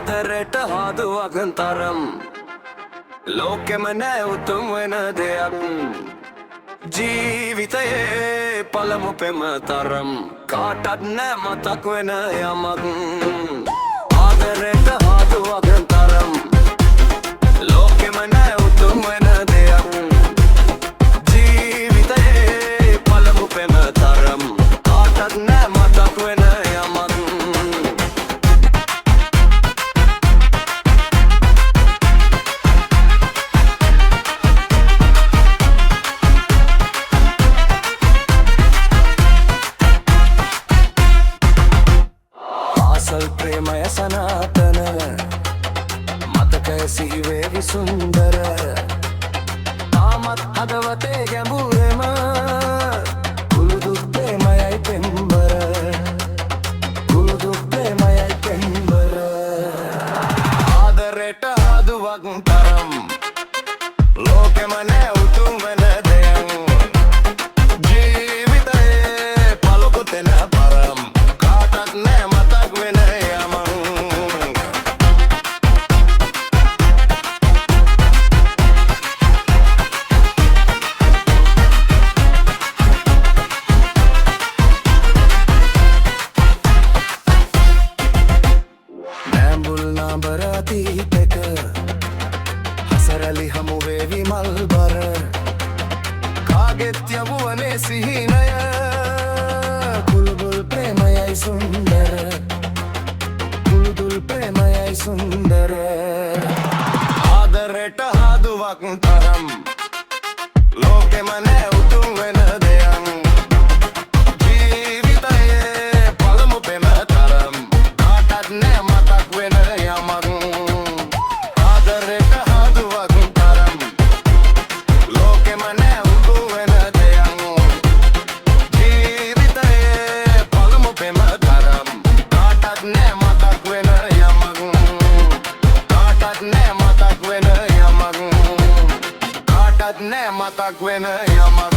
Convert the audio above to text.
ආදරයට හාදුවගන් තරම් ලෝකෙම නෑ උතුම් වෙන දෙයක් ජීවිතයේ පළමු පෙම තරම් කාටත් නෑ මතක් වෙන යමක් ආදරයට හාදුවගන් තරම් ලෝකෙම නෑ උතුම් වෙන දෙයක් ජීවිතයේ පළමු පෙම තරම් කාටත් නෑ මතක් වෙන යමක් प्रेमय सनातन मतकय सिहिवेवि सुंदर तामත් හදවතේ ගැඹුරෙම කුළුදු ප්‍රේමයයි පෙම්බර කුළුදු ප්‍රේමයයි පෙම්බර ආදරයට හදුවක් තරම් ලෝකෙම නෑ උතුම් වෙන දෙයක් ජීවිතයේ පළමු තැන පරම් කාටත් නෑ මතක් වෙන බරාතීතක හසරලි හමුවේවි මල්බර කාගෙත් යවුවනේ සිහිනය කුළුදුල් ප්‍රේමයයි සුන්දර කුළුදුල් ප්‍රේමයයි සුන්දර ආදරයට හාදුවක් තරම් ලෝකෙම නෑ උතුම් වෙන දෙයක් ජීවිතයේ පළමු පෙම තරම් කාටත් නෑ මතක් වෙන nෑ මතක් වෙන යමක්